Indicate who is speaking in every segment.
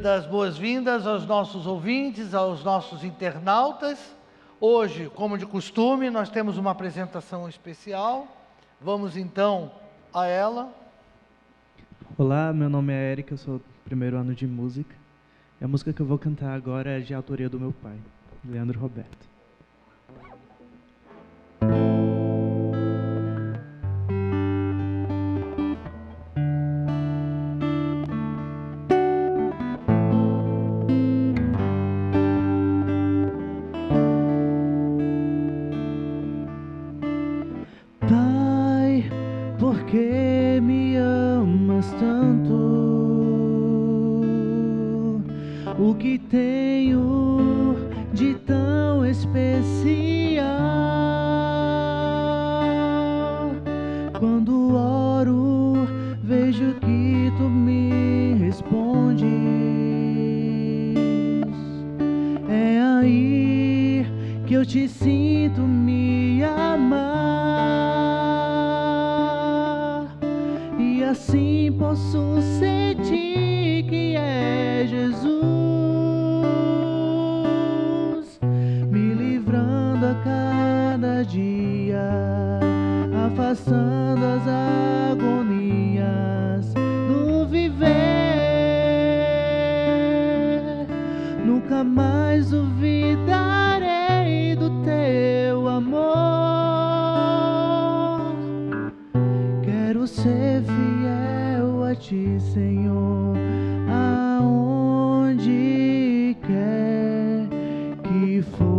Speaker 1: dar as boas-vindas aos nossos ouvintes, aos nossos internautas. Hoje, como de costume, nós temos uma apresentação especial. Vamos então a ela.
Speaker 2: Olá, meu nome é Eric, eu sou do primeiro ano de música. E a música que eu vou cantar agora é de autoria do meu pai, Leandro Roberto. Pai, por que me amas tanto? O que tenho de tão especial? Quando oro, vejo que tu me respondes. É aí que eu te sinto me amar. E assim posso sentir que é Jesus me livrando a cada dia, afastando as agonias do viver. Nunca mais duvidarei do teu amor. Quero ser fiel a ti, Senhor, aonde quer que for.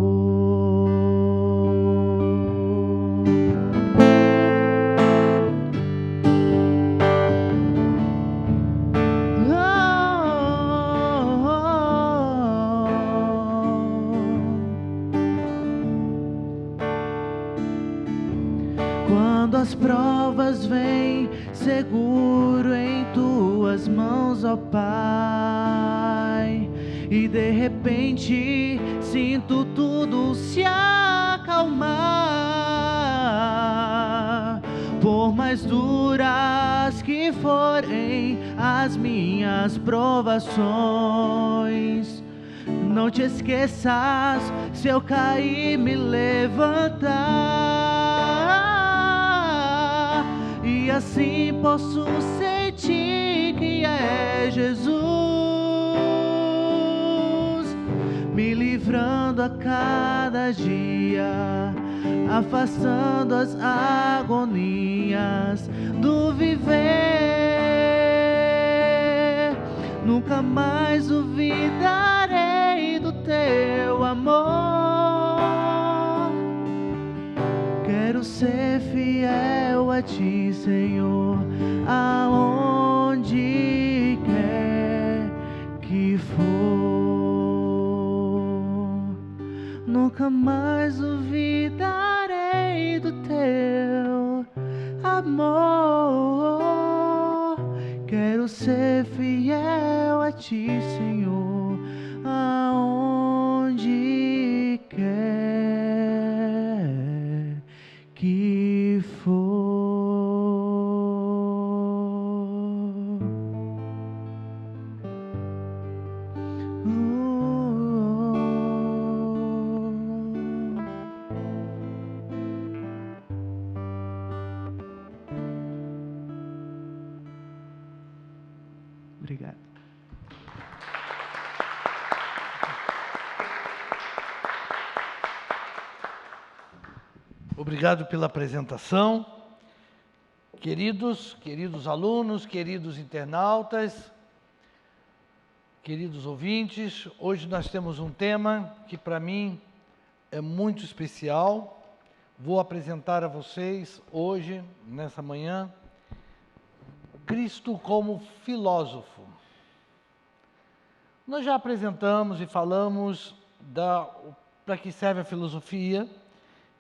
Speaker 2: Quando as provas vêm, seguro em tuas mãos, ó Pai, e de repente sinto tudo se acalmar. Por mais duras que forem as minhas provações, não te esqueças, se eu cair, me levantar. E assim posso sentir que é Jesus me livrando a cada dia, afastando as agonias do viver. Nunca mais duvidarei do teu amor. Quero ser fiel a ti, Senhor, aonde quer que for. Nunca mais duvidarei do teu amor. Quero ser fiel a ti, Senhor, aonde quer que for. Obrigado.
Speaker 1: Obrigado pela apresentação. Queridos alunos, queridos internautas, queridos ouvintes, hoje nós temos um tema que para mim é muito especial. Vou apresentar a vocês hoje, nessa manhã, Cristo como filósofo. Nós já apresentamos e falamos para que serve a filosofia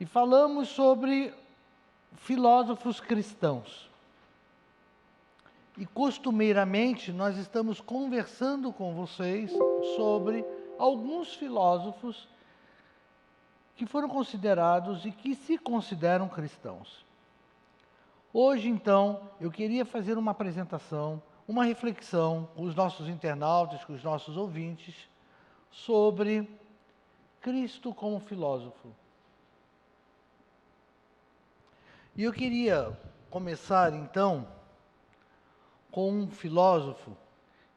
Speaker 1: e falamos sobre filósofos cristãos. E costumeiramente nós estamos conversando com vocês sobre alguns filósofos que foram considerados e que se consideram cristãos. Hoje, então, eu queria fazer uma apresentação uma reflexão com os nossos internautas, com os nossos ouvintes, sobre Cristo como filósofo. E eu queria começar, então, com um filósofo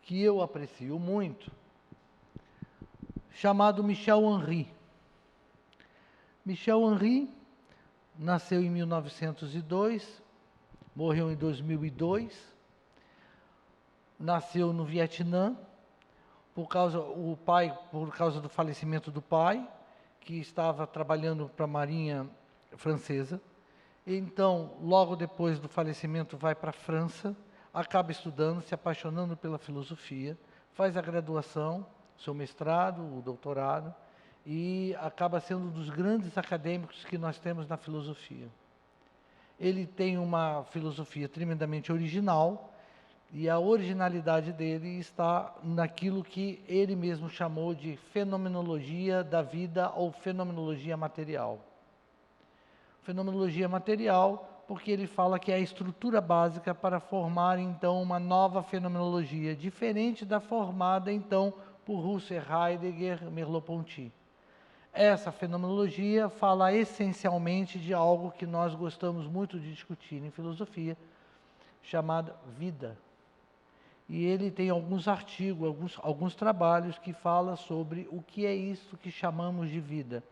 Speaker 1: que eu aprecio muito, chamado Michel Henry. Michel Henry nasceu em 1902, morreu em 2002, nasceu no Vietnã, por causa do falecimento do pai, que estava trabalhando para a Marinha Francesa. Então, logo depois do falecimento, vai para a França, acaba estudando, se apaixonando pela filosofia, faz a graduação, seu mestrado, o doutorado, e acaba sendo um dos grandes acadêmicos que nós temos na filosofia. Ele tem uma filosofia tremendamente original, e a originalidade dele está naquilo que ele mesmo chamou de fenomenologia da vida ou fenomenologia material. Fenomenologia material, porque ele fala que é a estrutura básica para formar, então, uma nova fenomenologia, diferente da formada, então, por Husserl, Heidegger, Merleau-Ponty. Essa fenomenologia fala essencialmente de algo que nós gostamos muito de discutir em filosofia, chamada vida. E ele tem alguns artigos, alguns trabalhos que falam sobre o que é isso que chamamos de vida.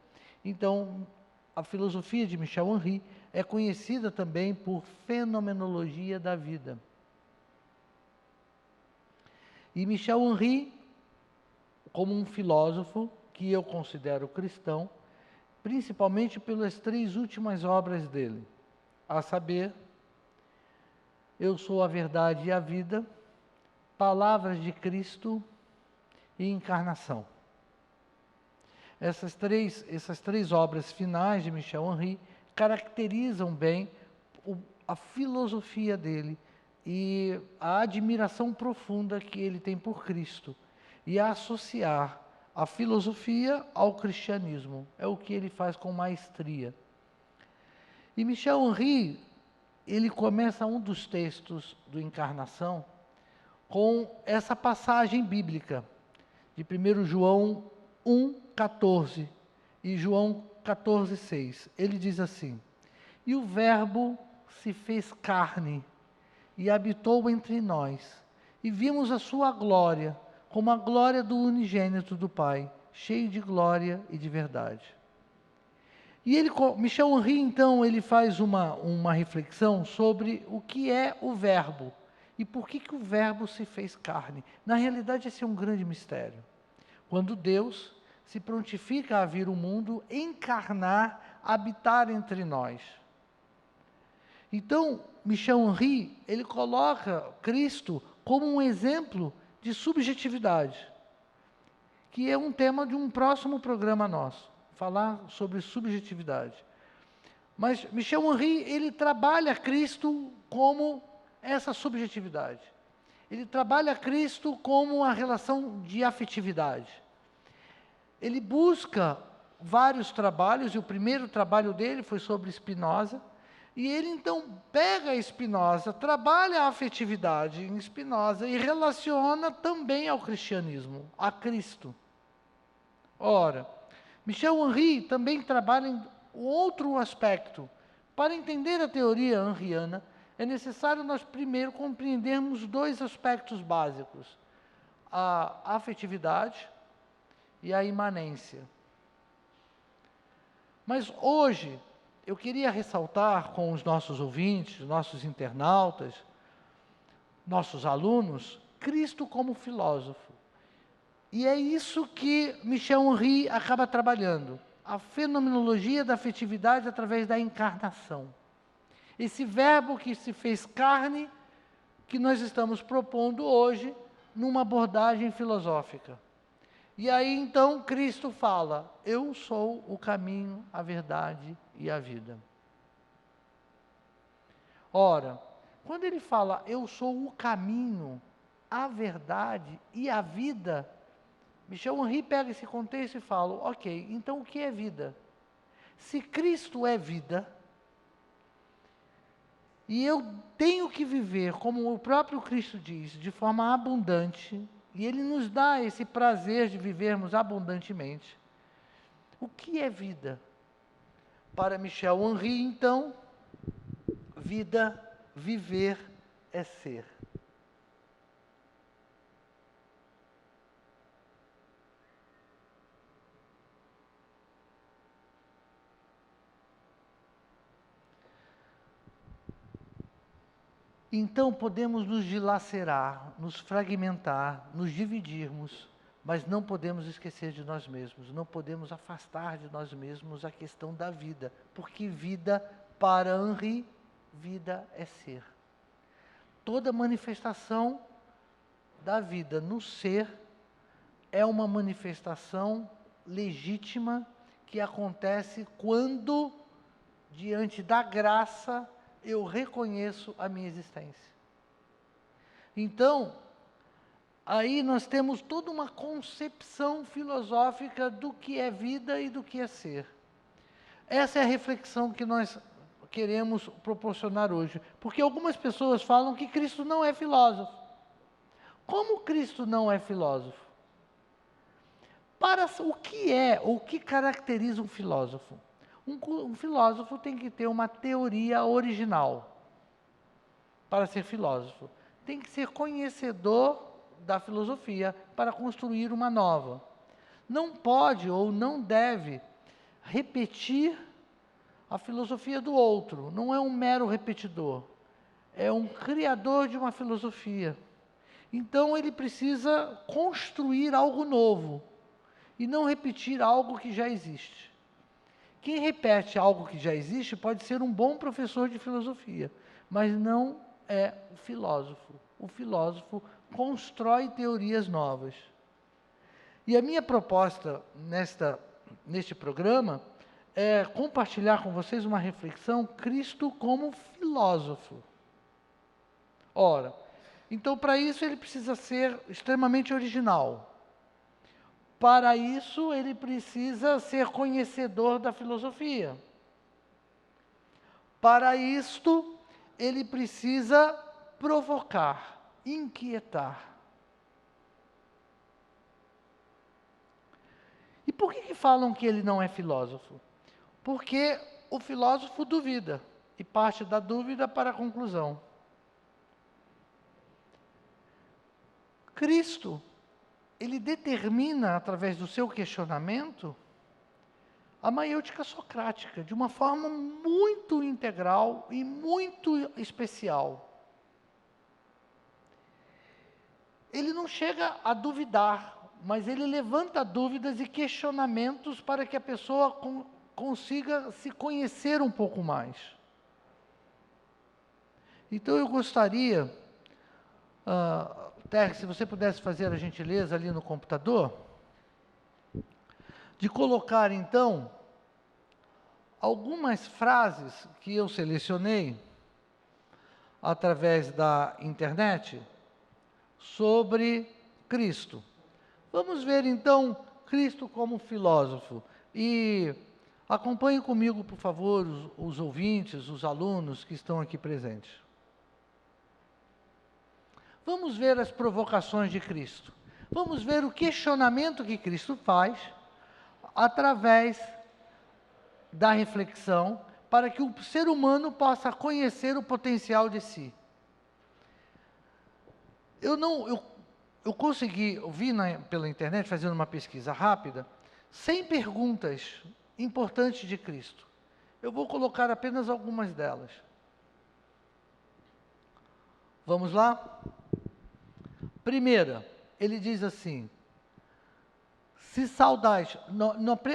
Speaker 1: Então, a filosofia de Michel Henry é conhecida também por fenomenologia da vida. E Michel Henry, como um filósofo que eu considero cristão, principalmente pelas 3 últimas obras dele, a saber, Eu Sou a Verdade e a Vida, Palavras de Cristo e Encarnação. Essas três obras finais de Michel Henry caracterizam bem a filosofia dele e a admiração profunda que ele tem por Cristo e a associar a filosofia ao cristianismo. É o que ele faz com maestria. E Michel Henry, ele começa um dos textos do Encarnação com essa passagem bíblica de 1 João 1,14 e João 14,6. Ele diz assim: E o Verbo se fez carne e habitou entre nós, e vimos a sua glória, como a glória do unigênito do Pai, cheio de glória e de verdade. E Michel Henry, então, ele faz uma reflexão sobre o que é o Verbo e por que o Verbo se fez carne. Na realidade, esse é um grande mistério. Quando Deus se prontifica a vir ao mundo, encarnar, habitar entre nós. Então, Michel Henry, ele coloca Cristo como um exemplo de subjetividade, que é um tema de um próximo programa nosso, falar sobre subjetividade. Mas Michel Henry, ele trabalha Cristo como essa subjetividade. Ele trabalha Cristo como a relação de afetividade. Ele busca vários trabalhos, e o primeiro trabalho dele foi sobre Spinoza, e ele então pega Spinoza, trabalha a afetividade em Spinoza e relaciona também ao cristianismo, a Cristo. Ora, Michel Henry também trabalha em outro aspecto. Para entender a teoria henriana, é necessário nós primeiro compreendermos 2 aspectos básicos: a afetividade e a imanência. Mas hoje, eu queria ressaltar com os nossos ouvintes, nossos internautas, nossos alunos, Cristo como filósofo. E é isso que Michel Henry acaba trabalhando, a fenomenologia da afetividade através da encarnação. Esse verbo que se fez carne, que nós estamos propondo hoje, numa abordagem filosófica. E aí, então, Cristo fala: eu sou o caminho, a verdade e a vida. Ora, quando ele fala, eu sou o caminho, a verdade e a vida, Michel Henry pega esse contexto e fala: ok, então o que é vida? Se Cristo é vida, E eu tenho que viver, como o próprio Cristo diz, de forma abundante, e Ele nos dá esse prazer de vivermos abundantemente. O que é vida? Para Michel Henry, então, vida, viver é ser. Então podemos nos dilacerar, nos fragmentar, nos dividirmos, mas não podemos esquecer de nós mesmos, não podemos afastar de nós mesmos a questão da vida, porque vida, para Henry, vida é ser. Toda manifestação da vida no ser é uma manifestação legítima que acontece quando, diante da graça, eu reconheço a minha existência. Então, aí nós temos toda uma concepção filosófica do que é vida e do que é ser. Essa é a reflexão que nós queremos proporcionar hoje. Porque algumas pessoas falam que Cristo não é filósofo. Como Cristo não é filósofo? Para o que é, ou o que caracteriza um filósofo? Um filósofo tem que ter uma teoria original para ser filósofo. Tem que ser conhecedor da filosofia para construir uma nova. Não pode ou não deve repetir a filosofia do outro. Não é um mero repetidor. É um criador de uma filosofia. Então ele precisa construir algo novo e não repetir algo que já existe. Quem repete algo que já existe pode ser um bom professor de filosofia, mas não é o filósofo. O filósofo constrói teorias novas. E a minha proposta neste programa é compartilhar com vocês uma reflexão, Cristo como filósofo. Ora, então para isso ele precisa ser extremamente original. Para isso, ele precisa ser conhecedor da filosofia. Para isto, ele precisa provocar, inquietar. E por que falam que ele não é filósofo? Porque o filósofo duvida, e parte da dúvida para a conclusão. Cristo, ele determina, através do seu questionamento, a maiêutica socrática, de uma forma muito integral e muito especial. Ele não chega a duvidar, mas ele levanta dúvidas e questionamentos para que a pessoa consiga se conhecer um pouco mais. Então eu gostaria, Terry, se você pudesse fazer a gentileza ali no computador, de colocar então algumas frases que eu selecionei através da internet sobre Cristo. Vamos ver então Cristo como filósofo. E acompanhe comigo, por favor, os ouvintes, os alunos que estão aqui presentes. Vamos ver as provocações de Cristo. Vamos ver o questionamento que Cristo faz através da reflexão para que o ser humano possa conhecer o potencial de si. Eu consegui, eu vi pela internet, fazendo uma pesquisa rápida, 100 perguntas importantes de Cristo. Eu vou colocar apenas algumas delas. Vamos lá? Primeira, ele diz assim, se saudais,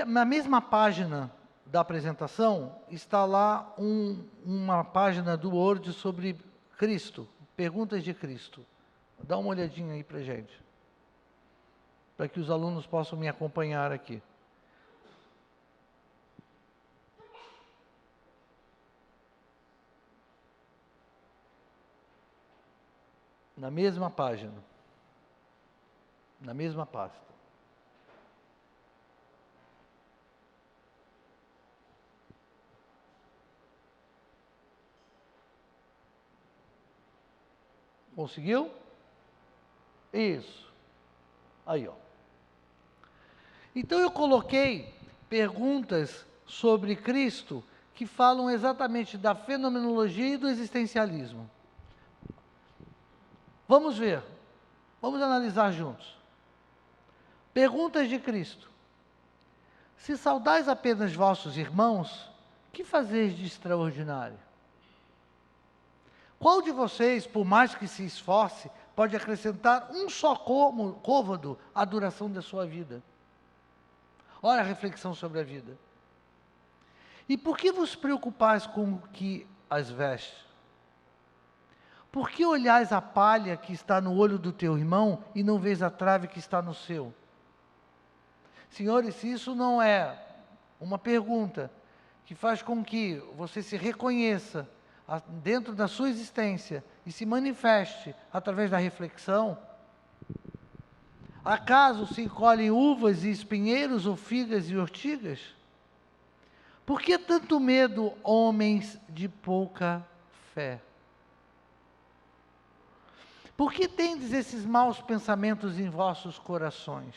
Speaker 1: na mesma página da apresentação, está lá uma página do Word sobre Cristo, perguntas de Cristo. Dá uma olhadinha aí para gente, para que os alunos possam me acompanhar aqui. Na mesma página, na mesma pasta. Conseguiu? Isso. Aí, ó. Então eu coloquei perguntas sobre Cristo que falam exatamente da fenomenologia e do existencialismo. Vamos ver. Vamos analisar juntos. Perguntas de Cristo. Se saudais apenas vossos irmãos, que fazeis de extraordinário? Qual de vocês, por mais que se esforce, pode acrescentar um só côvado à duração da sua vida? Olha a reflexão sobre a vida. E por que vos preocupais com o que as veste? Por que olhais a palha que está no olho do teu irmão e não vês a trave que está no seu? Senhores, se isso não é uma pergunta que faz com que você se reconheça dentro da sua existência e se manifeste através da reflexão, acaso se colhem uvas e espinheiros ou figas e ortigas? Por que tanto medo, homens de pouca fé? Por que tendes esses maus pensamentos em vossos corações?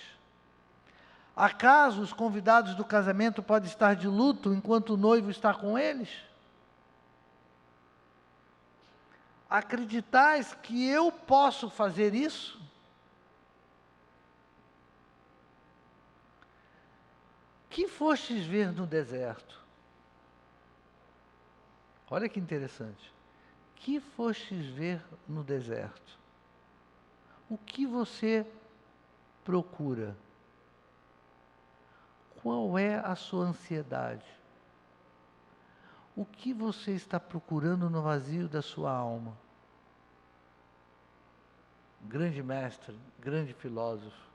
Speaker 1: Acaso os convidados do casamento podem estar de luto enquanto o noivo está com eles? Acreditais que eu posso fazer isso? Que fostes ver no deserto? Olha que interessante. Que fostes ver no deserto? O que você procura? Qual é a sua ansiedade? O que você está procurando no vazio da sua alma? Grande mestre, grande filósofo.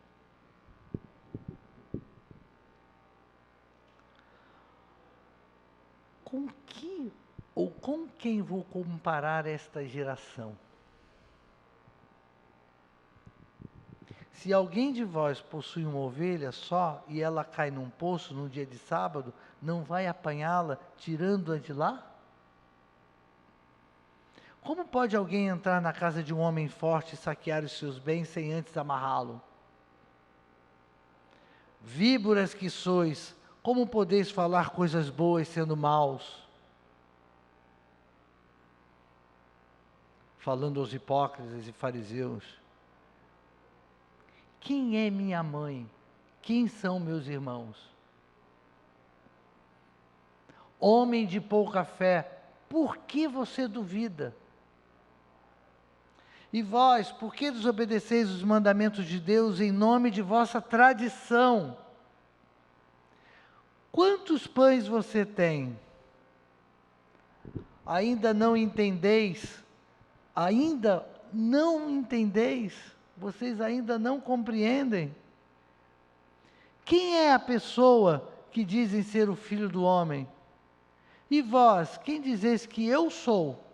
Speaker 1: Com que ou com quem vou comparar esta geração? Se alguém de vós possui uma ovelha só e ela cai num poço no dia de sábado, não vai apanhá-la tirando-a de lá? Como pode alguém entrar na casa de um homem forte e saquear os seus bens sem antes amarrá-lo? Víboras que sois, como podeis falar coisas boas sendo maus? Falando aos hipócritas e fariseus. Quem é minha mãe? Quem são meus irmãos? Homem de pouca fé, por que você duvida? E vós, por que desobedeceis os mandamentos de Deus em nome de vossa tradição? Quantos pães você tem? Ainda não entendeis? Ainda não entendeis? Vocês ainda não compreendem? Quem é a pessoa que dizem ser o filho do homem? E vós, quem dizeis que eu sou?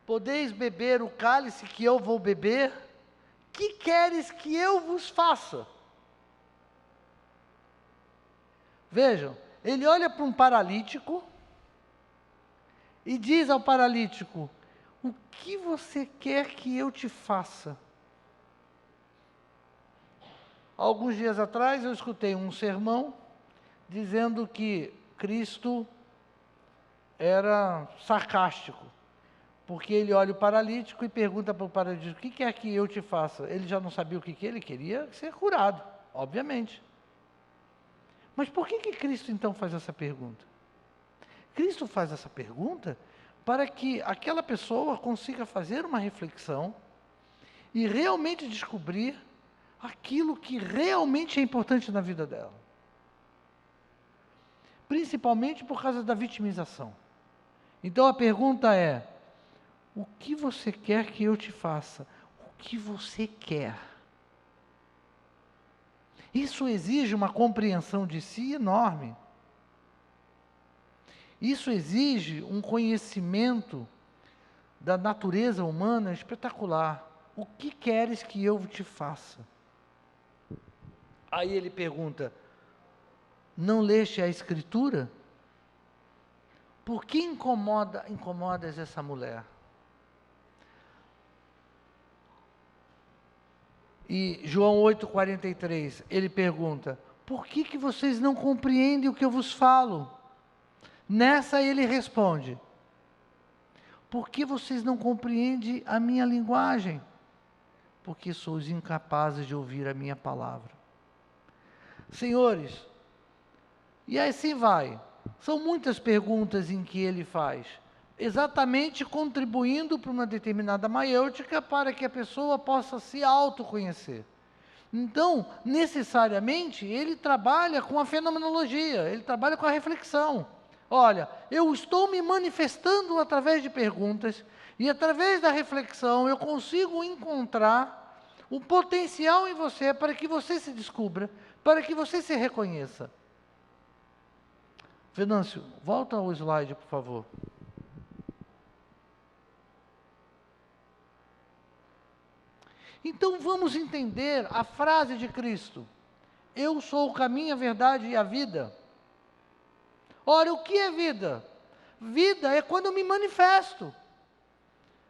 Speaker 1: Podeis beber o cálice que eu vou beber? Que queres que eu vos faça? Vejam, ele olha para um paralítico e diz ao paralítico: o que você quer que eu te faça? Alguns dias atrás eu escutei um sermão dizendo que Cristo era sarcástico, porque ele olha o paralítico e pergunta para o paralítico: o que quer que eu te faça? Ele já não sabia o que ele queria ser curado, obviamente. Mas por que Cristo então faz essa pergunta? Cristo faz essa pergunta para que aquela pessoa consiga fazer uma reflexão e realmente descobrir aquilo que realmente é importante na vida dela. Principalmente por causa da vitimização. Então a pergunta é: o que você quer que eu te faça? O que você quer? Isso exige uma compreensão de si enorme. Isso exige um conhecimento da natureza humana espetacular. O que queres que eu te faça? Aí ele pergunta: não leste a Escritura? por que incomodas essa mulher? E João 8,43, ele pergunta, por que vocês não compreendem o que eu vos falo? Nessa ele responde, por que vocês não compreendem a minha linguagem? Porque sois incapazes de ouvir a minha palavra. Senhores, e assim vai. São muitas perguntas em que ele faz, exatamente contribuindo para uma determinada maiêutica para que a pessoa possa se autoconhecer. Então, necessariamente, ele trabalha com a fenomenologia, ele trabalha com a reflexão. Olha, eu estou me manifestando através de perguntas, e através da reflexão eu consigo encontrar o potencial em você para que você se descubra, para que você se reconheça. Venâncio, volta ao slide, por favor. Então vamos entender a frase de Cristo. Eu sou o caminho, a verdade e a vida. Ora, o que é vida? Vida é quando eu me manifesto.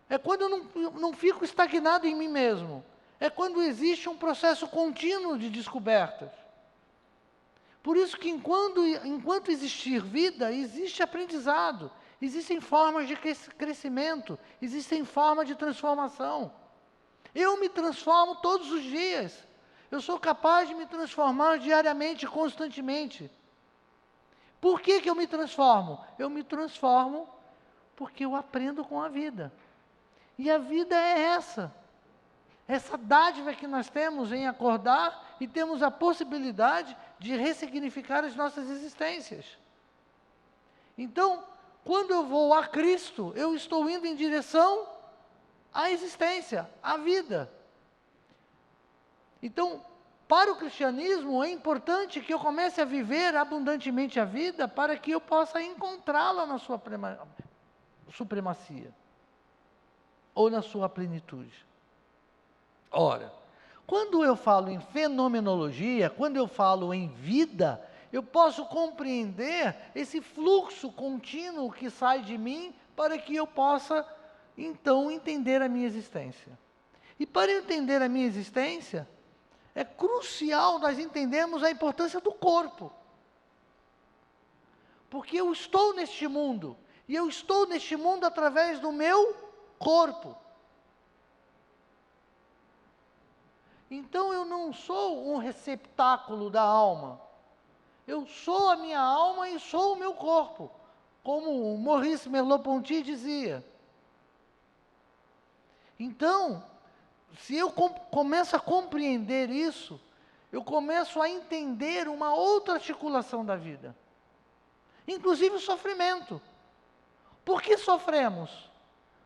Speaker 1: É quando eu não fico estagnado em mim mesmo. É quando existe um processo contínuo de descobertas. Por isso que enquanto existir vida, existe aprendizado, existem formas de crescimento, existem formas de transformação. Eu me transformo todos os dias. Eu sou capaz de me transformar diariamente, constantemente. Por que eu me transformo? Eu me transformo porque eu aprendo com a vida. E a vida é essa dádiva que nós temos em acordar e temos a possibilidade de ressignificar as nossas existências. Então, quando eu vou a Cristo, eu estou indo em direção à existência, à vida. Então, para o cristianismo, é importante que eu comece a viver abundantemente a vida para que eu possa encontrá-la na sua supremacia ou na sua plenitude. Ora, quando eu falo em fenomenologia, quando eu falo em vida, eu posso compreender esse fluxo contínuo que sai de mim para que eu possa, então, entender a minha existência. E para entender a minha existência, é crucial nós entendermos a importância do corpo. Porque eu estou neste mundo, e eu estou neste mundo através do meu corpo. Então eu não sou um receptáculo da alma. Eu sou a minha alma e sou o meu corpo, como Maurice Merleau-Ponty dizia. Então, se eu começo a compreender isso, eu começo a entender uma outra articulação da vida. Inclusive o sofrimento. Por que sofremos?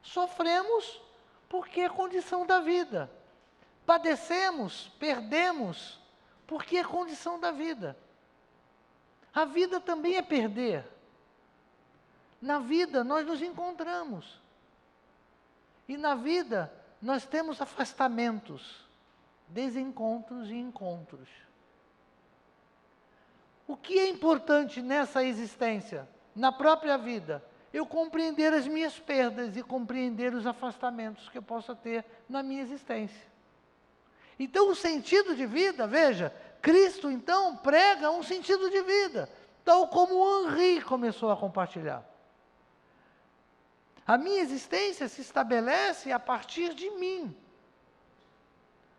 Speaker 1: Sofremos porque é condição da vida. Padecemos, perdemos, porque é condição da vida. A vida também é perder. Na vida nós nos encontramos. E na vida nós temos afastamentos, desencontros e encontros. O que é importante nessa existência, na própria vida? Eu compreender as minhas perdas e compreender os afastamentos que eu possa ter na minha existência. Então, o sentido de vida, veja, Cristo, então, prega um sentido de vida, tal como o Henri começou a compartilhar. A minha existência se estabelece a partir de mim,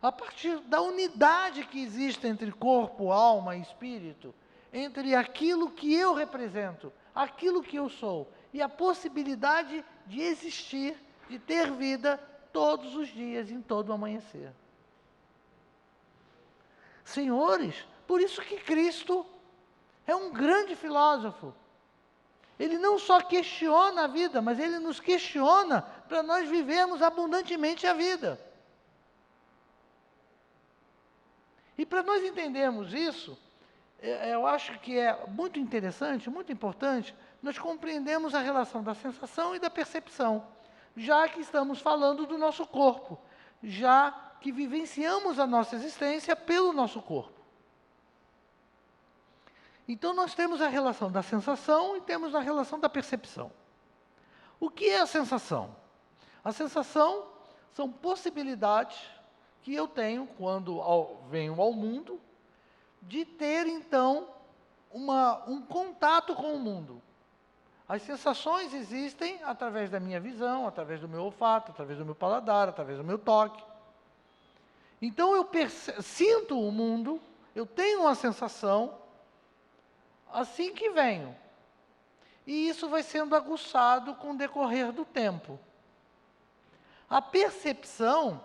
Speaker 1: a partir da unidade que existe entre corpo, alma e espírito, entre aquilo que eu represento, aquilo que eu sou, e a possibilidade de existir, de ter vida todos os dias, em todo o amanhecer. Senhores, por isso que Cristo é um grande filósofo. Ele não só questiona a vida, mas ele nos questiona para nós vivermos abundantemente a vida. E para nós entendermos isso, eu acho que é muito interessante, muito importante, nós compreendemos a relação da sensação e da percepção, já que estamos falando do nosso corpo, já que vivenciamos a nossa existência pelo nosso corpo. Então, nós temos a relação da sensação e temos a relação da percepção. O que é a sensação? A sensação são possibilidades que eu tenho quando venho ao mundo de ter, então, um contato com o mundo. As sensações existem através da minha visão, através do meu olfato, através do meu paladar, através do meu toque. Então, eu sinto o mundo, eu tenho uma sensação assim que venho. E isso vai sendo aguçado com o decorrer do tempo. A percepção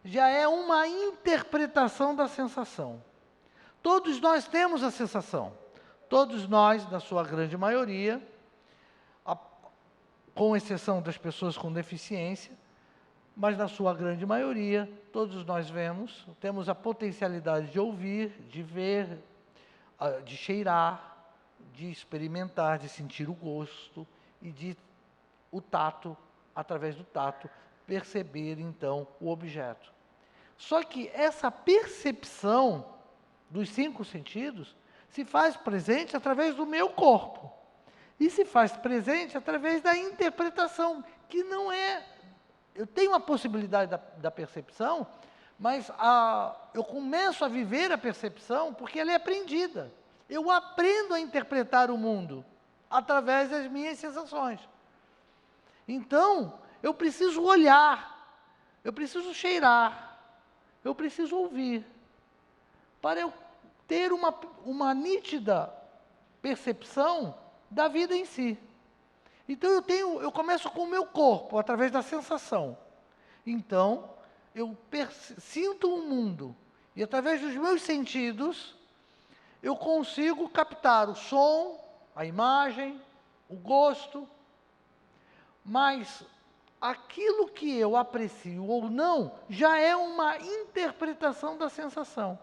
Speaker 1: já é uma interpretação da sensação. Todos nós temos a sensação. Todos nós, na sua grande maioria, com exceção das pessoas com deficiência, mas na sua grande maioria, todos nós temos a potencialidade de ouvir, de ver, de cheirar, de experimentar, de sentir o gosto e o tato, através do tato, perceber então o objeto. Só que essa percepção dos 5 sentidos se faz presente através do meu corpo. E se faz presente através da interpretação, que não é... Eu tenho a possibilidade da percepção, mas eu começo a viver a percepção porque ela é aprendida. Eu aprendo a interpretar o mundo através das minhas sensações. Então, eu preciso olhar, eu preciso cheirar, eu preciso ouvir, para eu ter uma nítida percepção da vida em si. Então, eu começo com o meu corpo, através da sensação. Então, eu sinto o mundo, e através dos meus sentidos, eu consigo captar o som, a imagem, o gosto, mas aquilo que eu aprecio ou não, já é uma interpretação da sensação.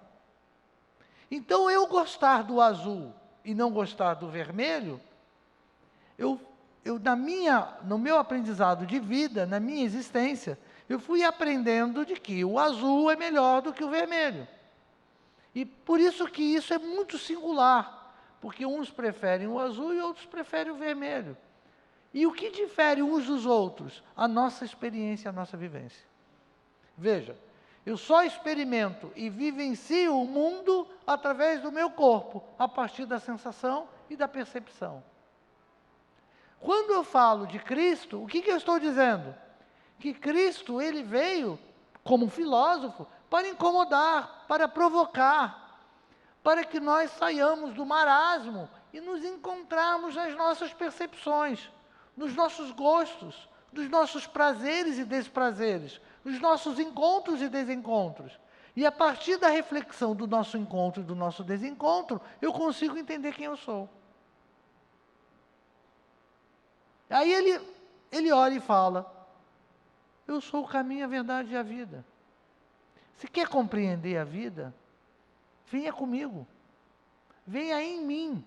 Speaker 1: Então, eu gostar do azul e não gostar do vermelho, no meu aprendizado de vida, na minha existência, eu fui aprendendo de que o azul é melhor do que o vermelho. E por isso que isso é muito singular, porque uns preferem o azul e outros preferem o vermelho. E o que difere uns dos outros? A nossa experiência, a nossa vivência. Veja, eu só experimento e vivencio o mundo através do meu corpo, a partir da sensação e da percepção. Quando eu falo de Cristo, o que eu estou dizendo? Que Cristo, ele veio como filósofo para incomodar, para provocar, para que nós saiamos do marasmo e nos encontrarmos nas nossas percepções, nos nossos gostos, nos nossos prazeres e desprazeres, nos nossos encontros e desencontros. E a partir da reflexão do nosso encontro e do nosso desencontro, eu consigo entender quem eu sou. Aí ele olha e fala: eu sou o caminho, a verdade e a vida. Se quer compreender a vida, venha comigo. Venha em mim.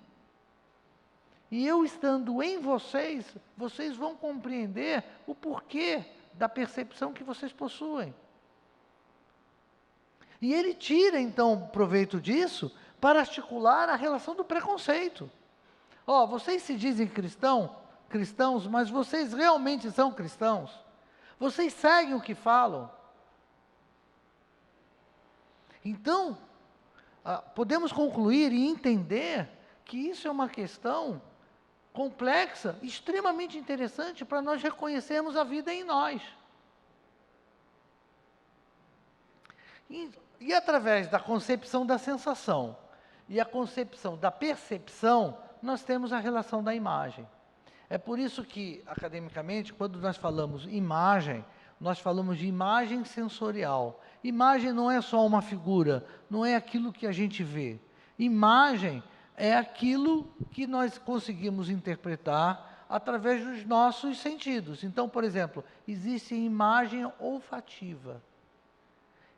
Speaker 1: E eu estando em vocês, vocês vão compreender o porquê da percepção que vocês possuem. E ele tira, então, proveito disso para articular a relação do preconceito. Vocês se dizem cristãos, mas vocês realmente são cristãos? Vocês seguem o que falam? Então, podemos concluir e entender que isso é uma questão complexa, extremamente interessante para nós reconhecermos a vida em nós. E através da concepção da sensação e a concepção da percepção, nós temos a relação da imagem. É por isso que, academicamente, quando nós falamos imagem, nós falamos de imagem sensorial. Imagem não é só uma figura, não é aquilo que a gente vê. Imagem é aquilo que nós conseguimos interpretar através dos nossos sentidos. Então, por exemplo, existe imagem olfativa,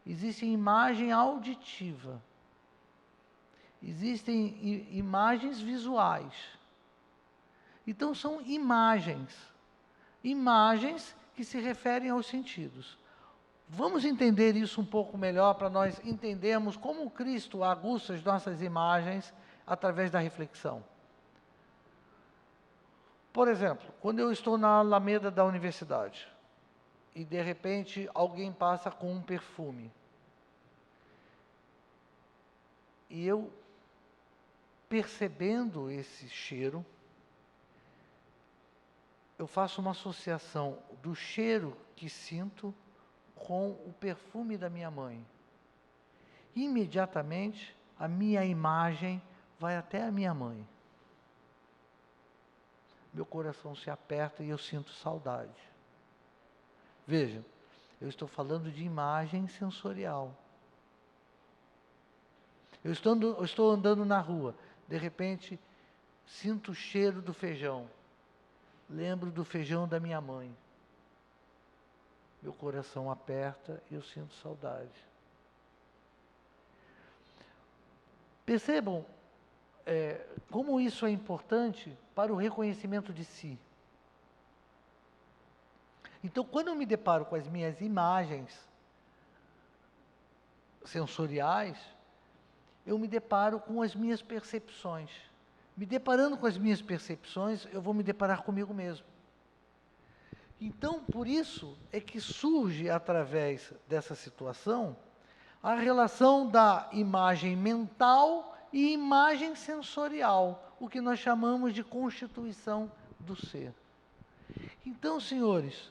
Speaker 1: existe imagem auditiva, existem imagens visuais. Então, são imagens que se referem aos sentidos. Vamos entender isso um pouco melhor para nós entendermos como Cristo aguça as nossas imagens através da reflexão. Por exemplo, quando eu estou na Alameda da universidade, e de repente alguém passa com um perfume, e eu, percebendo esse cheiro, eu faço uma associação do cheiro que sinto com o perfume da minha mãe. Imediatamente, a minha imagem vai até a minha mãe. Meu coração se aperta e eu sinto saudade. Veja, eu estou falando de imagem sensorial. Eu estou andando na rua, de repente, sinto o cheiro do feijão. Lembro do feijão da minha mãe. Meu coração aperta e eu sinto saudade. Percebam como isso é importante para o reconhecimento de si. Então, quando eu me deparo com as minhas imagens sensoriais, eu me deparo com as minhas percepções. Me deparando com as minhas percepções, eu vou me deparar comigo mesmo. Então, por isso é que surge, através dessa situação, a relação da imagem mental e imagem sensorial, o que nós chamamos de constituição do ser. Então, senhores,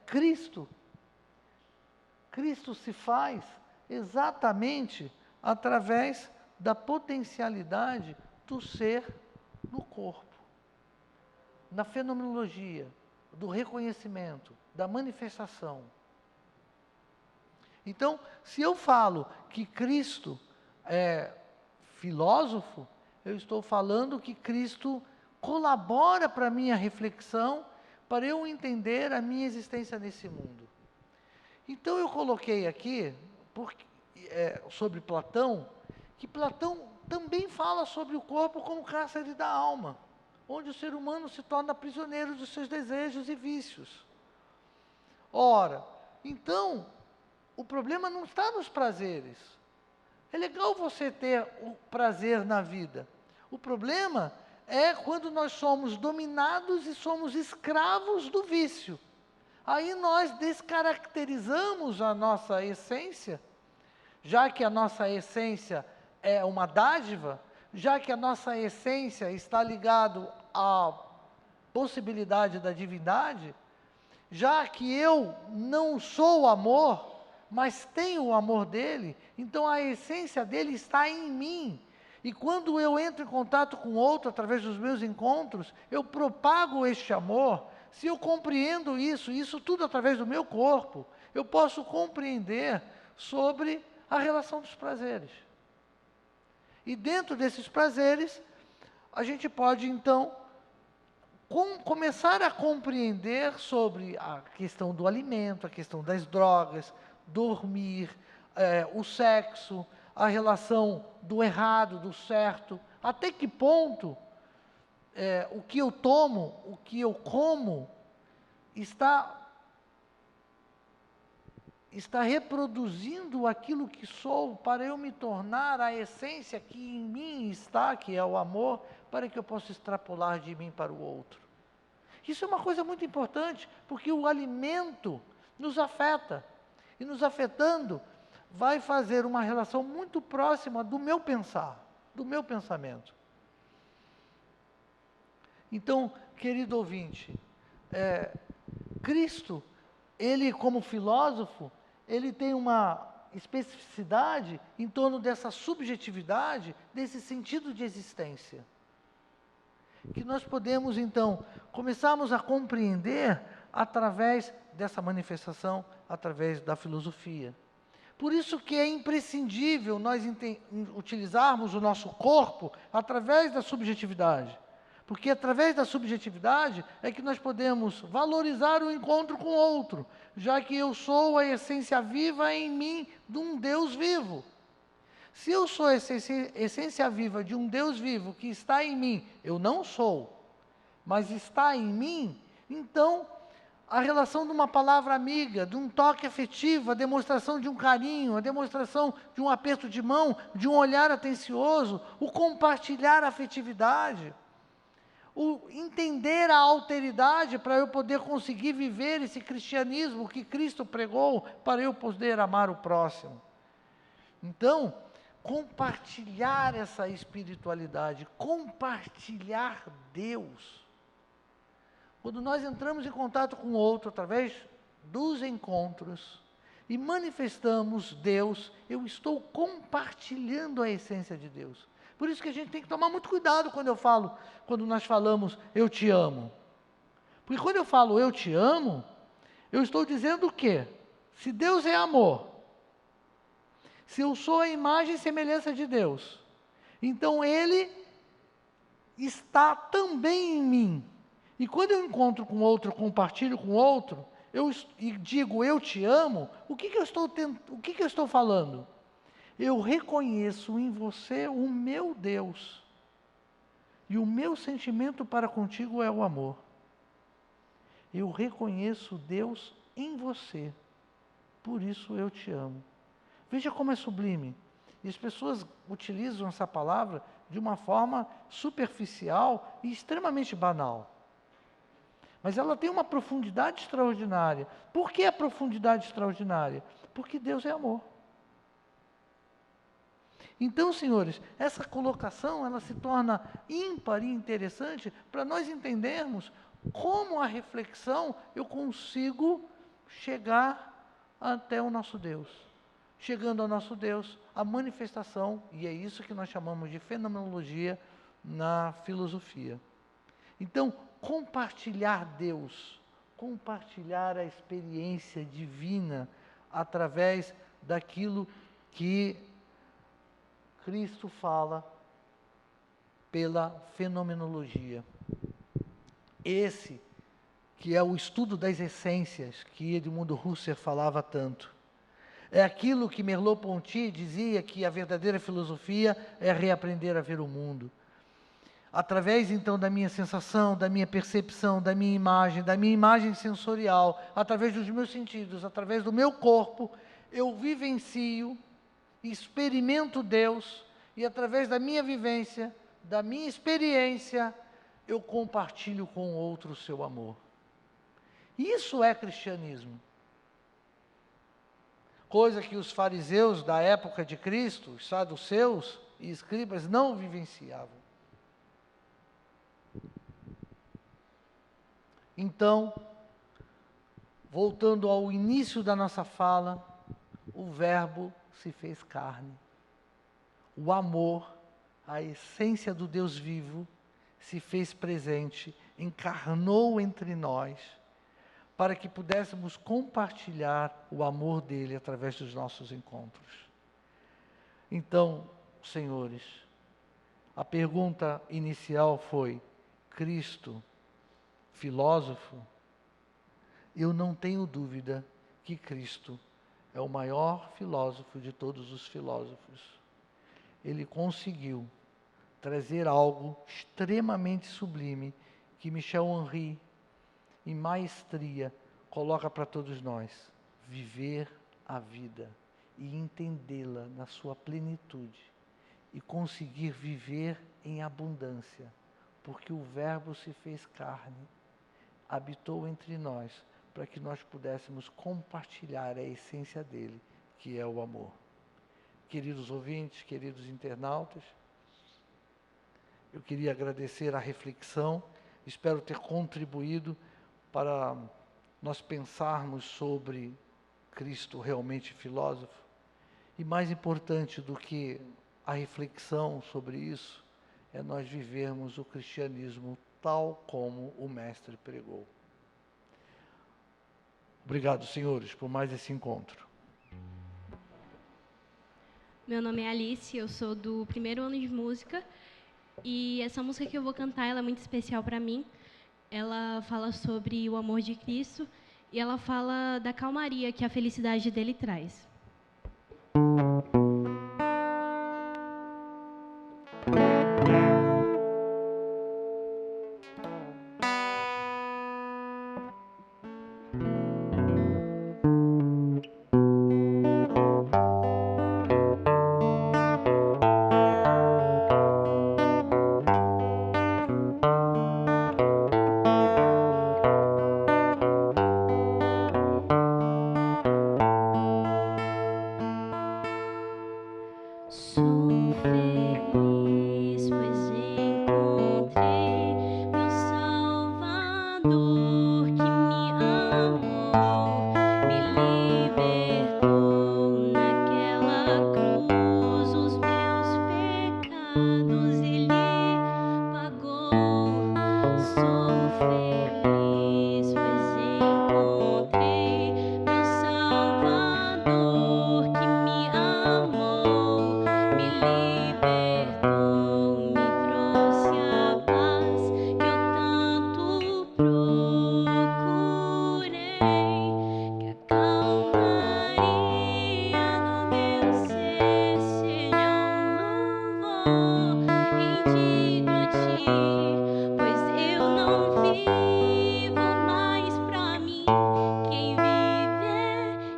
Speaker 1: Cristo se faz exatamente através da potencialidade do ser no corpo, na fenomenologia, do reconhecimento, da manifestação. Então, se eu falo que Cristo é filósofo, eu estou falando que Cristo colabora para a minha reflexão, para eu entender a minha existência nesse mundo. Então, eu coloquei aqui, sobre Platão, que Platão também fala sobre o corpo como cárcere da alma, onde o ser humano se torna prisioneiro dos seus desejos e vícios. Ora, então, o problema não está nos prazeres. É legal você ter o prazer na vida. O problema é quando nós somos dominados e somos escravos do vício. Aí nós descaracterizamos a nossa essência, já que a nossa essência é uma dádiva, já que a nossa essência está ligada à possibilidade da divindade, já que eu não sou o amor, mas tenho o amor dele, então a essência dele está em mim. E quando eu entro em contato com outro, através dos meus encontros, eu propago este amor. Se eu compreendo isso tudo através do meu corpo, eu posso compreender sobre a relação dos prazeres. E dentro desses prazeres, a gente pode então começar a compreender sobre a questão do alimento, a questão das drogas, dormir, o sexo, a relação do errado, do certo, até que ponto o que eu tomo, o que eu como, está reproduzindo aquilo que sou para eu me tornar a essência que em mim está, que é o amor, para que eu possa extrapolar de mim para o outro. Isso é uma coisa muito importante, porque o alimento nos afeta, e nos afetando, vai fazer uma relação muito próxima do meu pensar, do meu pensamento. Então, querido ouvinte, Cristo, ele como filósofo, ele tem uma especificidade em torno dessa subjetividade, desse sentido de existência. Que nós podemos, então, começarmos a compreender através dessa manifestação, através da filosofia. Por isso que é imprescindível nós utilizarmos o nosso corpo através da subjetividade. Porque através da subjetividade é que nós podemos valorizar o encontro com o outro, já que eu sou a essência viva em mim de um Deus vivo. Se eu sou a essência viva de um Deus vivo que está em mim, eu não sou, mas está em mim, então a relação de uma palavra amiga, de um toque afetivo, a demonstração de um carinho, a demonstração de um aperto de mão, de um olhar atencioso, o compartilhar a afetividade, o entender a alteridade para eu poder conseguir viver esse cristianismo que Cristo pregou, para eu poder amar o próximo. Então, compartilhar essa espiritualidade, compartilhar Deus. Quando nós entramos em contato com o outro através dos encontros e manifestamos Deus, eu estou compartilhando a essência de Deus. Por isso que a gente tem que tomar muito cuidado quando nós falamos eu te amo. Porque quando eu falo eu te amo, eu estou dizendo o quê? Se Deus é amor, se eu sou a imagem e semelhança de Deus, então Ele está também em mim. E quando eu encontro com outro, compartilho com outro, e digo eu te amo, o que eu estou falando? Eu reconheço em você o meu Deus. E o meu sentimento para contigo é o amor. Eu reconheço Deus em você. Por isso eu te amo. Veja como é sublime. E as pessoas utilizam essa palavra de uma forma superficial e extremamente banal. Mas ela tem uma profundidade extraordinária. Por que a profundidade extraordinária? Porque Deus é amor. Então, senhores, essa colocação, ela se torna ímpar e interessante para nós entendermos como a reflexão eu consigo chegar até o nosso Deus. Chegando ao nosso Deus, a manifestação, e é isso que nós chamamos de fenomenologia na filosofia. Então, compartilhar Deus, compartilhar a experiência divina através daquilo que Cristo fala pela fenomenologia. Esse que é o estudo das essências que Edmundo Husserl falava tanto. É aquilo que Merleau-Ponty dizia que a verdadeira filosofia é reaprender a ver o mundo. Através, então, da minha sensação, da minha percepção, da minha imagem sensorial, através dos meus sentidos, através do meu corpo, eu vivencio, experimento Deus, e através da minha vivência, da minha experiência, eu compartilho com o outro o seu amor. Isso é cristianismo. Coisa que os fariseus da época de Cristo, os saduceus e escribas não vivenciavam. Então, voltando ao início da nossa fala, o Verbo se fez carne. O amor, a essência do Deus vivo, se fez presente, encarnou entre nós, para que pudéssemos compartilhar o amor dele através dos nossos encontros. Então, senhores, a pergunta inicial foi: Cristo, filósofo? Eu não tenho dúvida que Cristo é o maior filósofo de todos os filósofos. Ele conseguiu trazer algo extremamente sublime que Michel Henry, em maestria, coloca para todos nós: viver a vida e entendê-la na sua plenitude e conseguir viver em abundância, porque o Verbo se fez carne, habitou entre nós, para que nós pudéssemos compartilhar a essência dele, que é o amor. Queridos ouvintes, queridos internautas, eu queria agradecer a reflexão, espero ter contribuído para nós pensarmos sobre Cristo realmente filósofo. E mais importante do que a reflexão sobre isso, é nós vivermos o cristianismo tal como o Mestre pregou. Obrigado, senhores, por mais esse encontro.
Speaker 3: Meu nome é Alice, eu sou do primeiro ano de música, e essa música que eu vou cantar, ela é muito especial para mim. Ela fala sobre o amor de Cristo e ela fala da calmaria que a felicidade dele traz.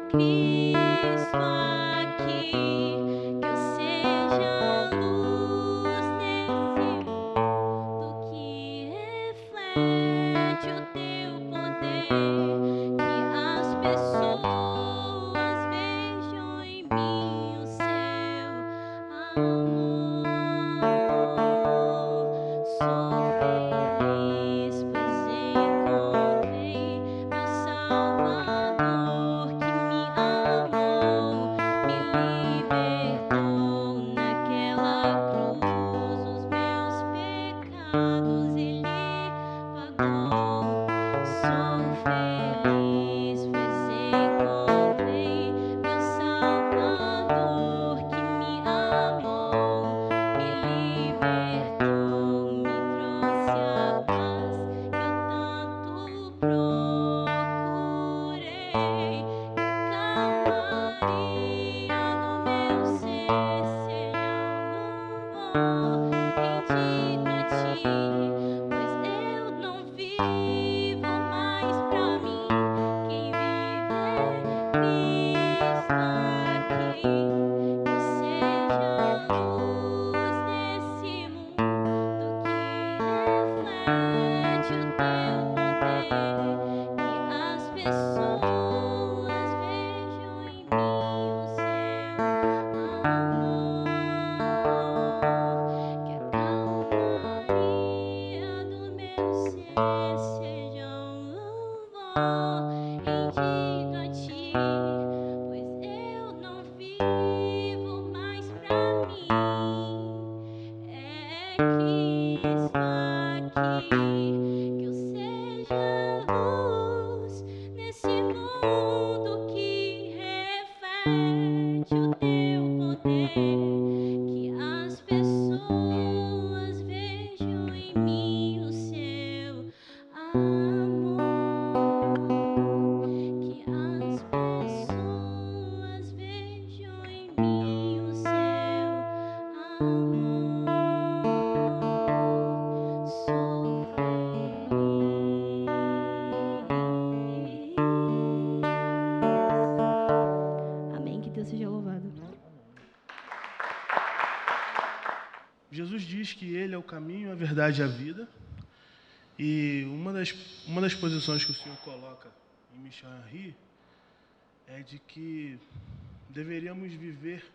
Speaker 3: Cristo aqui, que eu seja luz nesse mundo que reflete o teu poder, que as pessoas vejam em mim o seu amor. Sou feliz, pois encontrei meu Salvador que me amou, me libertou naquela cruz, os meus pecados Ele pagou. Sou feliz, pois encontrei meu Salvador que me amou, me libertou, me trouxe a paz que eu tanto procurei. Que a calmaria no meu ser seja louvor rendido a ti, pois eu não vivo mais pra mim, quem vive é Cristo aqui. Que eu seja luz nesse mundo que reflete o teu poder, que as pessoas vejam em mim o seu amor. Que a calmaria do meu ser seja louvor rendido a ti, pois eu não vivo mais pra mim, é Cristo aqui. Que eu seja luz nesse mundo que reflete o teu poder, que as pessoas vejam em mim o seu amor. Que as pessoas vejam em mim o seu amor. Sou feliz. Amém. Que Deus seja louvado.
Speaker 4: Jesus diz que Ele é o caminho, a verdade e a vida. E uma das posições que o Senhor coloca em Michel Henry é de que deveríamos viver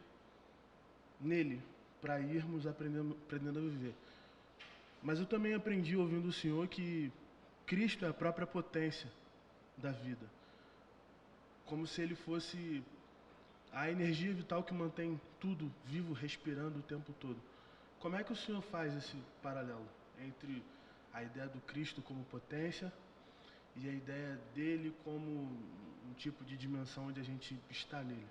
Speaker 4: nele para irmos aprendendo a viver. Mas eu também aprendi ouvindo o Senhor que Cristo é a própria potência da vida. Como se Ele fosse a energia vital que mantém tudo vivo, respirando o tempo todo. Como é que o Senhor faz esse paralelo entre a ideia do Cristo como potência e a ideia dele como um tipo de dimensão onde a gente está nele?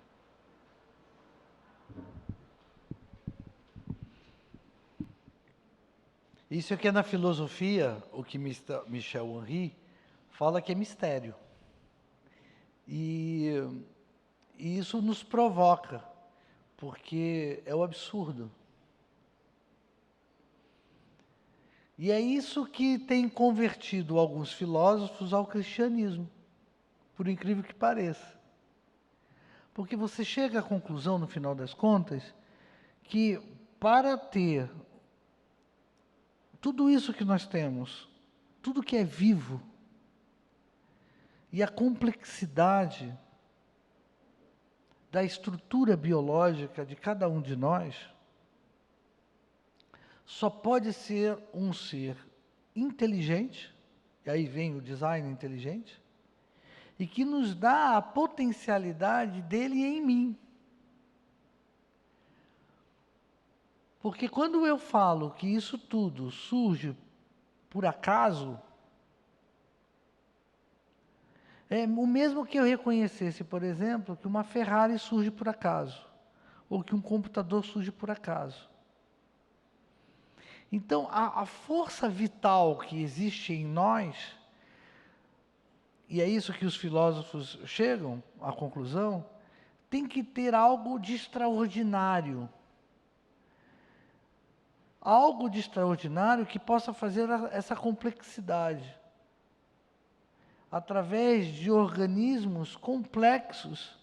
Speaker 1: Isso aqui é na filosofia, o que Michel Henry fala que é mistério. E isso nos provoca, porque é o absurdo. E é isso que tem convertido alguns filósofos ao cristianismo, por incrível que pareça. Porque você chega à conclusão, no final das contas, que para ter tudo isso que nós temos, tudo que é vivo, e a complexidade da estrutura biológica de cada um de nós, só pode ser um ser inteligente, e aí vem o design inteligente, e que nos dá a potencialidade dele em mim. Porque quando eu falo que isso tudo surge por acaso, é o mesmo que eu reconhecesse, por exemplo, que uma Ferrari surge por acaso, ou que um computador surge por acaso. Então, a força vital que existe em nós, e é isso que os filósofos chegam à conclusão, tem que ter algo de extraordinário. Algo de extraordinário que possa fazer essa complexidade. Através de organismos complexos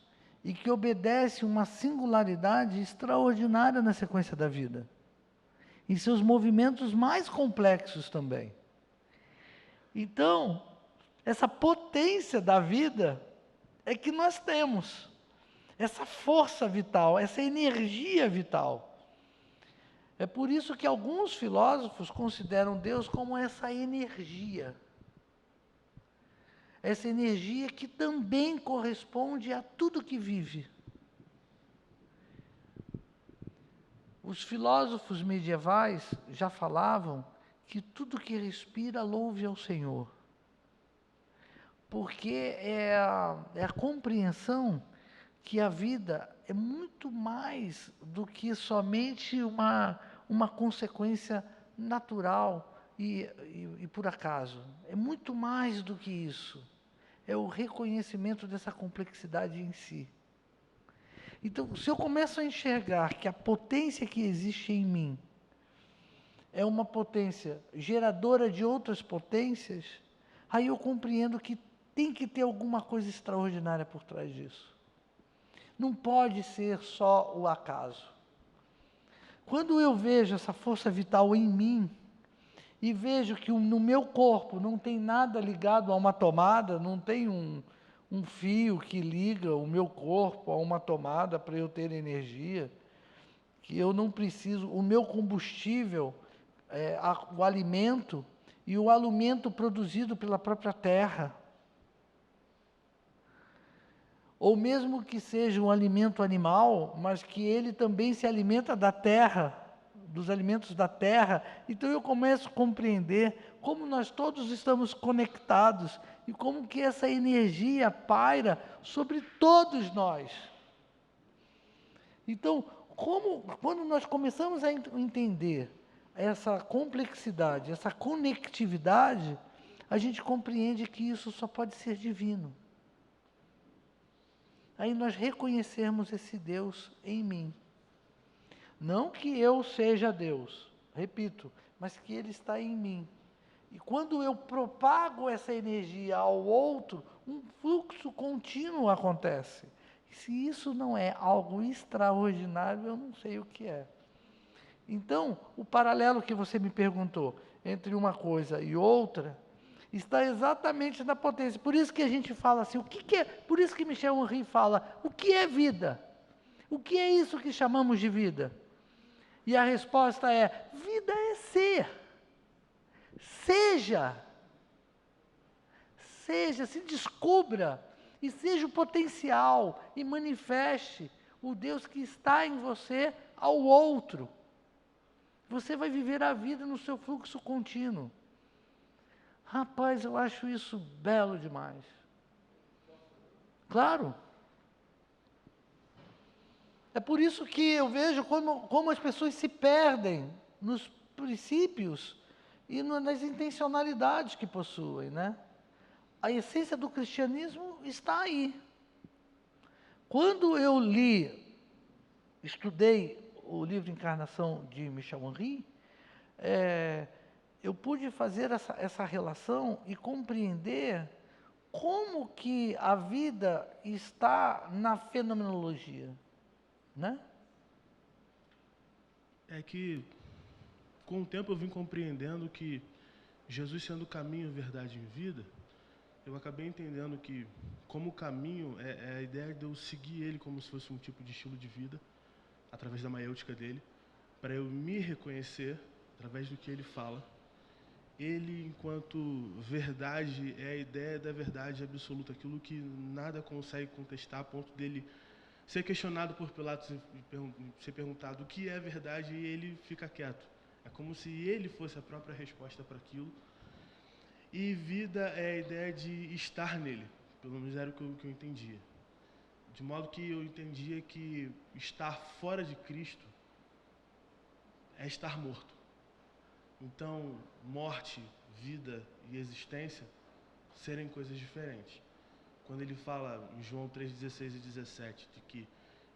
Speaker 1: e que obedece uma singularidade extraordinária na sequência da vida, em seus movimentos mais complexos também. Então, essa potência da vida é que nós temos, essa força vital, essa energia vital. É por isso que alguns filósofos consideram Deus como essa energia que também corresponde a tudo que vive. Os filósofos medievais já falavam que tudo que respira louve ao Senhor, porque é a compreensão que a vida é muito mais do que somente uma consequência natural e por acaso. É muito mais do que isso. É o reconhecimento dessa complexidade em si. Então, se eu começo a enxergar que a potência que existe em mim é uma potência geradora de outras potências, aí eu compreendo que tem que ter alguma coisa extraordinária por trás disso. Não pode ser só o acaso. Quando eu vejo essa força vital em mim, e vejo que no meu corpo não tem nada ligado a uma tomada, não tem um fio que liga o meu corpo a uma tomada para eu ter energia, que eu não preciso, o meu combustível, o alimento, e o alimento produzido pela própria terra. Ou mesmo que seja um alimento animal, mas que ele também se alimenta da terra, dos alimentos da terra. Então eu começo a compreender como nós todos estamos conectados e como que essa energia paira sobre todos nós. Então, quando nós começamos a entender essa complexidade, essa conectividade, a gente compreende que isso só pode ser divino. Aí nós reconhecermos esse Deus em mim. Não que eu seja Deus, repito, mas que Ele está em mim. E quando eu propago essa energia ao outro, um fluxo contínuo acontece. E se isso não é algo extraordinário, eu não sei o que é. Então, o paralelo que você me perguntou entre uma coisa e outra está exatamente na potência. Por isso que a gente fala assim, o que é? Por isso que Michel Henry fala, o que é vida? O que é isso que chamamos de vida? E a resposta é: vida é ser. Seja, se descubra, e seja o potencial, e manifeste o Deus que está em você ao outro. Você vai viver a vida no seu fluxo contínuo. Rapaz, eu acho isso belo demais. Claro. É por isso que eu vejo como as pessoas se perdem nos princípios e nas intencionalidades que possuem, né? A essência do cristianismo está aí. Quando eu estudei o livro Encarnação de Michel Henry, eu pude fazer essa relação e compreender como que a vida está na fenomenologia, né?
Speaker 4: É que, com o tempo, eu vim compreendendo que Jesus sendo o caminho, verdade e vida, eu acabei entendendo que, como o caminho, é a ideia de eu seguir ele como se fosse um tipo de estilo de vida, através da maiêutica dele, para eu me reconhecer, através do que ele fala. Ele, enquanto verdade, é a ideia da verdade absoluta, aquilo que nada consegue contestar, a ponto dele ser questionado por Pilatos e ser perguntado o que é verdade, e ele fica quieto. É como se ele fosse a própria resposta para aquilo. E vida é a ideia de estar nele, pelo menos era o que eu entendia. De modo que eu entendia que estar fora de Cristo é estar morto. Então, morte, vida e existência serem coisas diferentes. Quando ele fala em João 3,16 e 17, de que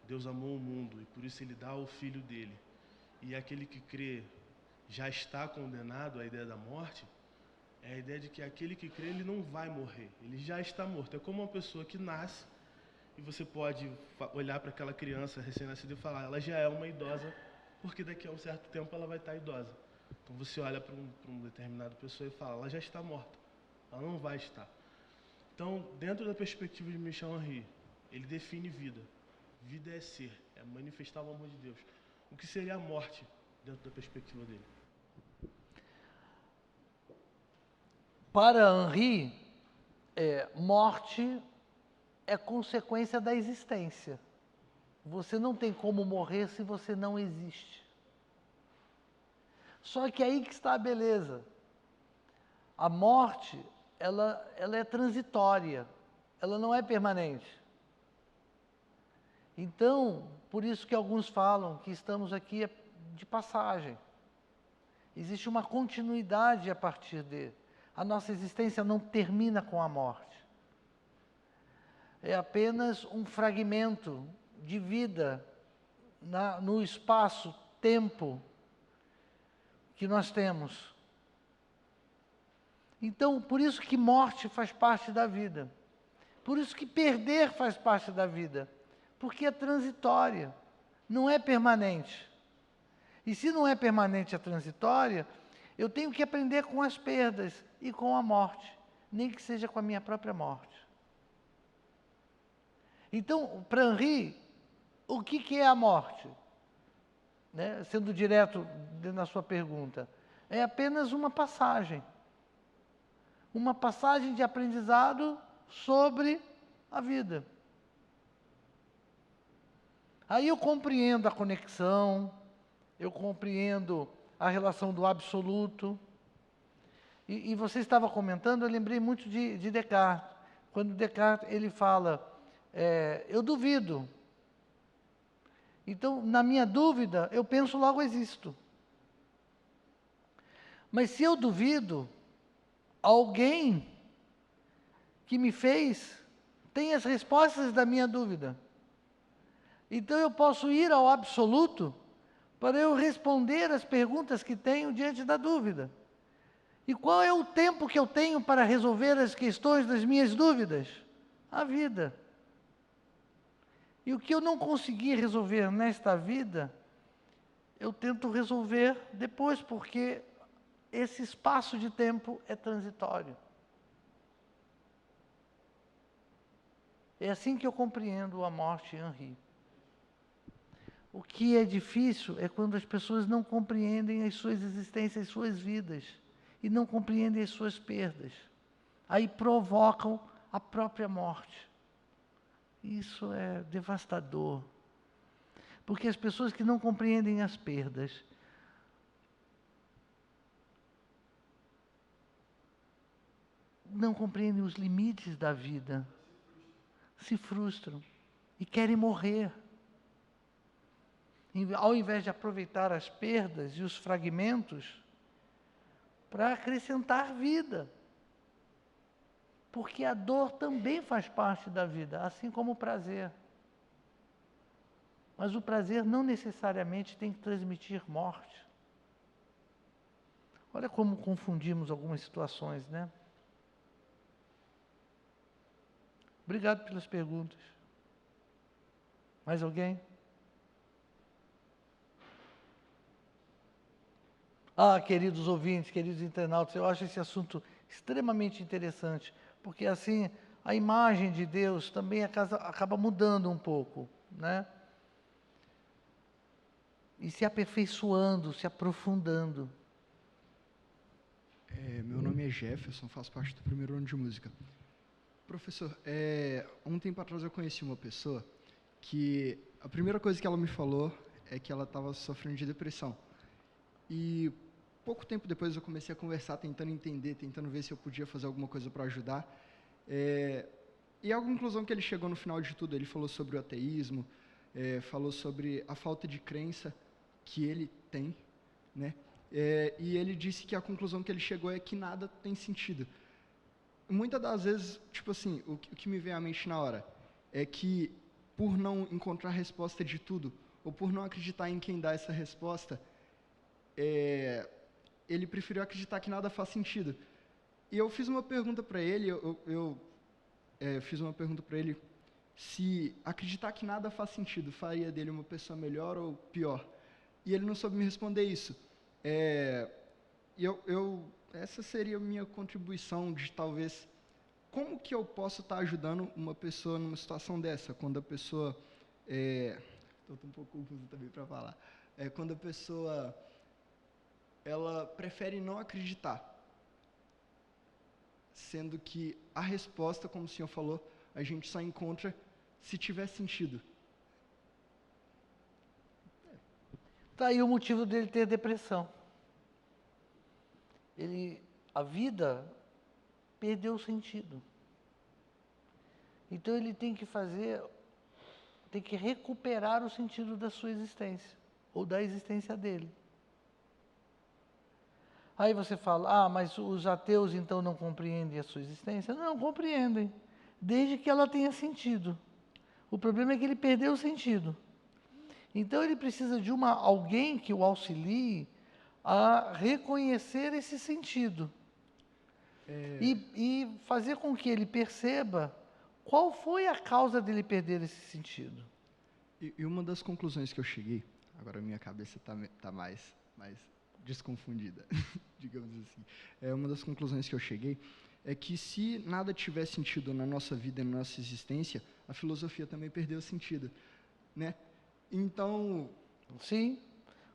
Speaker 4: Deus amou o mundo e por isso ele dá o Filho dele, e aquele que crê já está condenado, a ideia da morte, é a ideia de que aquele que crê, ele não vai morrer, ele já está morto. É como uma pessoa que nasce e você pode olhar para aquela criança recém-nascida e falar, ela já é uma idosa, porque daqui a um certo tempo ela vai estar idosa. Então você olha para um determinada pessoa e fala, ela já está morta, ela não vai estar. Então, dentro da perspectiva de Michel Henry, ele define vida. Vida é ser, é manifestar o amor de Deus. O que seria a morte dentro da perspectiva dele?
Speaker 1: Para Henry, morte é consequência da existência. Você não tem como morrer se você não existe. Só que aí que está a beleza. A morte, ela é transitória, ela não é permanente. Então, por isso que alguns falam que estamos aqui de passagem. Existe uma continuidade a partir de. A nossa existência não termina com a morte. É apenas um fragmento de vida no espaço-tempo que nós temos. Então, por isso que morte faz parte da vida. Por isso que perder faz parte da vida. Porque é transitória, não é permanente. E se não é permanente, é transitória, eu tenho que aprender com as perdas e com a morte, nem que seja com a minha própria morte. Então, para Henry, o que é a morte? Né? Sendo direto na sua pergunta, é apenas uma passagem de aprendizado sobre a vida. Aí eu compreendo a conexão, eu compreendo a relação do absoluto. E você estava comentando, eu lembrei muito de Descartes. Quando Descartes ele fala, eu duvido. Então, na minha dúvida, eu penso, logo existo. Mas se eu duvido, alguém que me fez tem as respostas da minha dúvida. Então eu posso ir ao absoluto para eu responder as perguntas que tenho diante da dúvida. E qual é o tempo que eu tenho para resolver as questões das minhas dúvidas? A vida. E o que eu não conseguir resolver nesta vida, eu tento resolver depois, porque esse espaço de tempo é transitório. É assim que eu compreendo a morte em Henry. O que é difícil é quando as pessoas não compreendem as suas existências, as suas vidas, e não compreendem as suas perdas. Aí provocam a própria morte. Isso é devastador. Porque as pessoas que não compreendem as perdas, não compreendem os limites da vida, se frustram e querem morrer. Ao invés de aproveitar as perdas e os fragmentos para acrescentar vida. Porque a dor também faz parte da vida, assim como o prazer. Mas o prazer não necessariamente tem que transmitir morte. Olha como confundimos algumas situações, né? Obrigado pelas perguntas. Mais alguém? Queridos ouvintes, queridos internautas, eu acho esse assunto extremamente interessante, porque assim a imagem de Deus também acaba mudando um pouco, né? E se aperfeiçoando, se aprofundando.
Speaker 5: Meu nome é Jefferson, faço parte do primeiro ano de música. Professor, um tempo atrás eu conheci uma pessoa que a primeira coisa que ela me falou é que ela estava sofrendo de depressão. E pouco tempo depois eu comecei a conversar, tentando entender, tentando ver se eu podia fazer alguma coisa para ajudar. E a conclusão que ele chegou no final de tudo, ele falou sobre o ateísmo, falou sobre a falta de crença que ele tem, né? E ele disse que a conclusão que ele chegou é que nada tem sentido. Muitas das vezes, tipo assim, o que me vem à mente na hora é que, por não encontrar resposta de tudo, ou por não acreditar em quem dá essa resposta, ele preferiu acreditar que nada faz sentido. E eu fiz uma pergunta para ele, fiz uma pergunta para ele se acreditar que nada faz sentido faria dele uma pessoa melhor ou pior. E ele não soube me responder isso. Essa seria a minha contribuição de talvez, como que eu posso estar ajudando uma pessoa numa situação dessa, quando a pessoa, estou um pouco confuso também para falar, quando a pessoa, ela prefere não acreditar, sendo que a resposta, como o senhor falou, a gente só encontra se tiver sentido.
Speaker 1: Está aí o motivo dele ter depressão. A vida perdeu o sentido. Então ele tem que recuperar o sentido da sua existência, ou da existência dele. Aí você fala, mas os ateus então não compreendem a sua existência? Não, compreendem, desde que ela tenha sentido. O problema é que ele perdeu o sentido. Então ele precisa de alguém que o auxilie a reconhecer esse sentido. E fazer com que ele perceba qual foi a causa dele perder esse sentido.
Speaker 5: E uma das conclusões que eu cheguei, agora a minha cabeça está mais desconfundida, digamos assim. Uma das conclusões que eu cheguei é que se nada tiver sentido na nossa vida, na nossa existência, a filosofia também perdeu sentido, né? Então...
Speaker 1: Sim,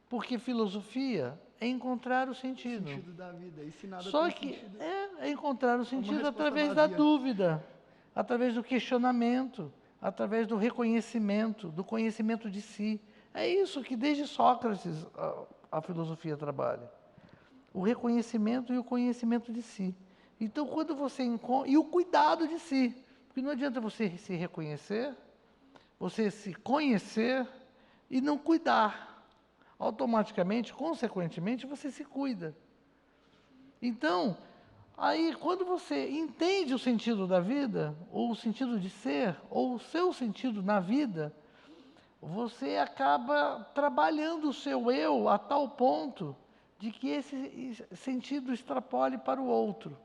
Speaker 1: porque filosofia é encontrar o sentido.
Speaker 5: O sentido da vida. E se nada
Speaker 1: Só
Speaker 5: tem
Speaker 1: que
Speaker 5: sentido,
Speaker 1: é encontrar o sentido através
Speaker 5: vazia.
Speaker 1: da dúvida, através do questionamento, através do reconhecimento, do conhecimento de si. É isso que desde Sócrates a filosofia trabalha. O reconhecimento e o conhecimento de si. Então, quando você encontra... E o cuidado de si. Porque não adianta você se reconhecer, você se conhecer e não cuidar. Automaticamente, consequentemente, você se cuida. Então, aí quando você entende o sentido da vida, ou o sentido de ser, ou o seu sentido na vida, você acaba trabalhando o seu eu a tal ponto de que esse sentido extrapole para o outro.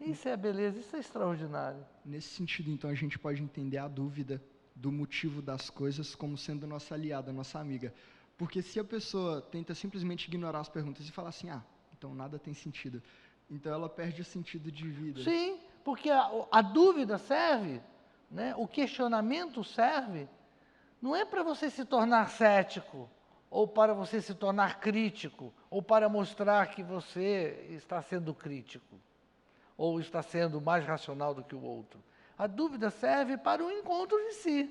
Speaker 1: Isso é a beleza, isso é extraordinário.
Speaker 5: Nesse sentido, então, a gente pode entender a dúvida do motivo das coisas como sendo nossa aliada, nossa amiga. Porque se a pessoa tenta simplesmente ignorar as perguntas e falar assim, então nada tem sentido, então ela perde o sentido de vida.
Speaker 1: Sim, porque a dúvida serve, né? O questionamento serve, não é para você se tornar cético, ou para você se tornar crítico, ou para mostrar que você está sendo crítico, ou está sendo mais racional do que o outro. A dúvida serve para o encontro de si.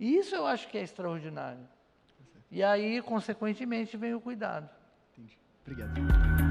Speaker 1: E isso eu acho que é extraordinário. E aí, consequentemente, vem o cuidado.
Speaker 5: Entendi. Obrigado.